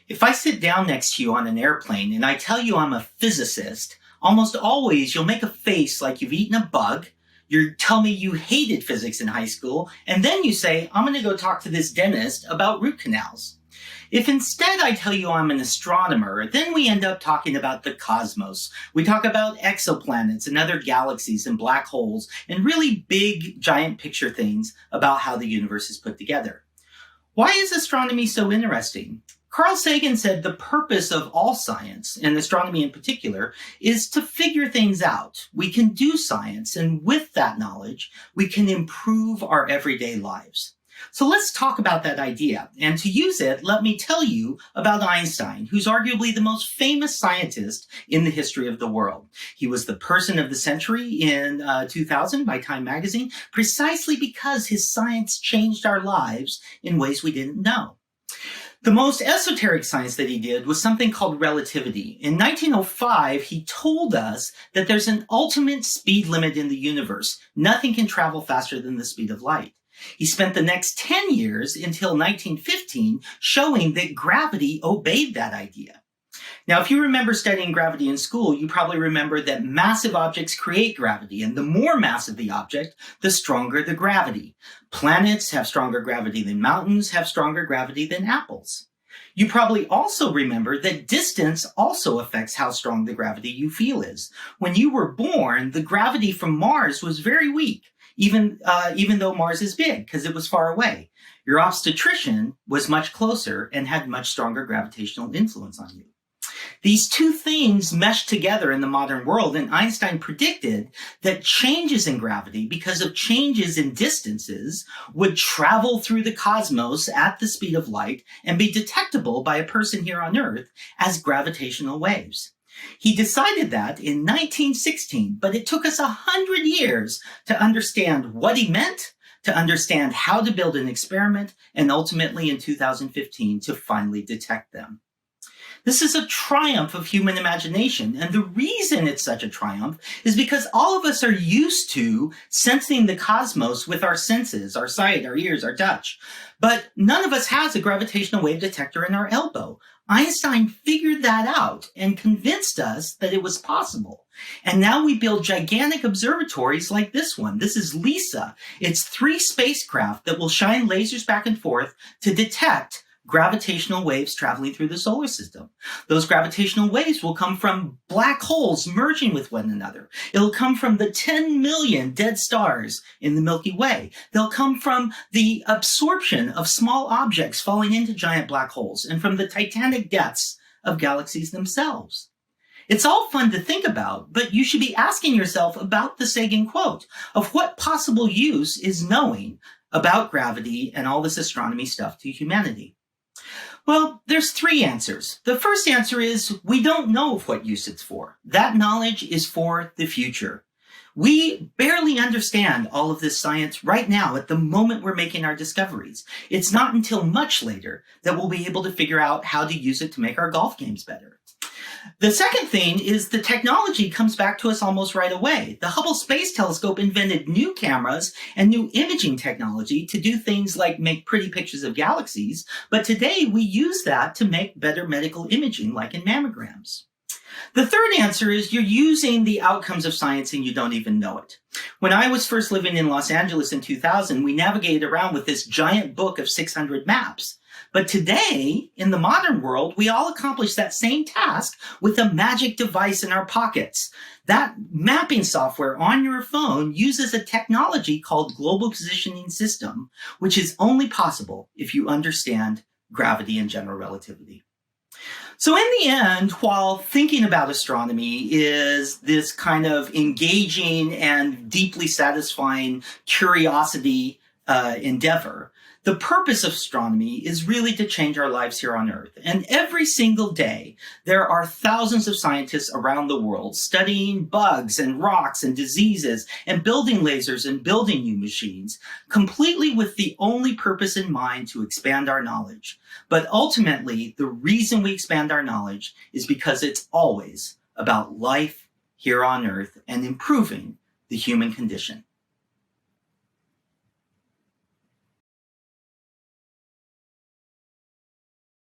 If I sit down next to you on an airplane and I tell you I'm a physicist, almost always you'll make a face like you've eaten a bug. You tell me you hated physics in high school, and then you say, I'm going to go talk to this dentist about root canals. If instead I tell you I'm an astronomer, then we end up talking about the cosmos. We talk about exoplanets and other galaxies and black holes and really big, giant picture things about how the universe is put together. Why is astronomy so interesting? Carl Sagan said the purpose of all science, and astronomy in particular, is to figure things out. We can do science, and with that knowledge, we can improve our everyday lives. So let's talk about that idea. And to use it, let me tell you about Einstein, who's arguably the most famous scientist in the history of the world. He was the person of the century in 2000 by Time magazine, precisely because his science changed our lives in ways we didn't know. The most esoteric science that he did was something called relativity. In 1905, he told us that there's an ultimate speed limit in the universe. Nothing can travel faster than the speed of light. He spent the next 10 years until 1915 showing that gravity obeyed that idea. Now, if you remember studying gravity in school, you probably remember that massive objects create gravity, and the more massive the object, the stronger the gravity. Planets have stronger gravity than mountains, have stronger gravity than apples. You probably also remember that distance also affects how strong the gravity you feel is. When you were born, the gravity from Mars was very weak, even though Mars is big, because it was far away. Your obstetrician was much closer and had much stronger gravitational influence on you. These two things meshed together in the modern world, and Einstein predicted that changes in gravity, because of changes in distances, would travel through the cosmos at the speed of light and be detectable by a person here on Earth as gravitational waves. He decided that in 1916, but it took us 100 years to understand what he meant, to understand how to build an experiment, and ultimately in 2015 to finally detect them. This is a triumph of human imagination, and the reason it's such a triumph is because all of us are used to sensing the cosmos with our senses, our sight, our ears, our touch. But none of us has a gravitational wave detector in our elbow. Einstein figured that out and convinced us that it was possible. And now we build gigantic observatories like this one. This is LISA. It's 3 spacecraft that will shine lasers back and forth to detect gravitational waves traveling through the solar system. Those gravitational waves will come from black holes merging with one another. It'll come from the 10 million dead stars in the Milky Way. They'll come from the absorption of small objects falling into giant black holes and from the titanic depths of galaxies themselves. It's all fun to think about, but you should be asking yourself about the Sagan quote of what possible use is knowing about gravity and all this astronomy stuff to humanity. Well, there's 3 answers. The first answer is we don't know what use it's for. That knowledge is for the future. We barely understand all of this science right now at the moment we're making our discoveries. It's not until much later that we'll be able to figure out how to use it to make our golf games better. The second thing is the technology comes back to us almost right away. The Hubble Space Telescope invented new cameras and new imaging technology to do things like make pretty pictures of galaxies, but today we use that to make better medical imaging, like in mammograms. The third answer is you're using the outcomes of science and you don't even know it. When I was first living in Los Angeles in 2000, we navigated around with this giant book of 600 maps. But today, in the modern world, we all accomplish that same task with a magic device in our pockets. That mapping software on your phone uses a technology called Global Positioning System, which is only possible if you understand gravity and general relativity. So in the end, while thinking about astronomy is this kind of engaging and deeply satisfying curiosity endeavor, the purpose of astronomy is really to change our lives here on Earth. And every single day, there are thousands of scientists around the world studying bugs and rocks and diseases and building lasers and building new machines, completely with the only purpose in mind to expand our knowledge. But ultimately, the reason we expand our knowledge is because it's always about life here on Earth and improving the human condition.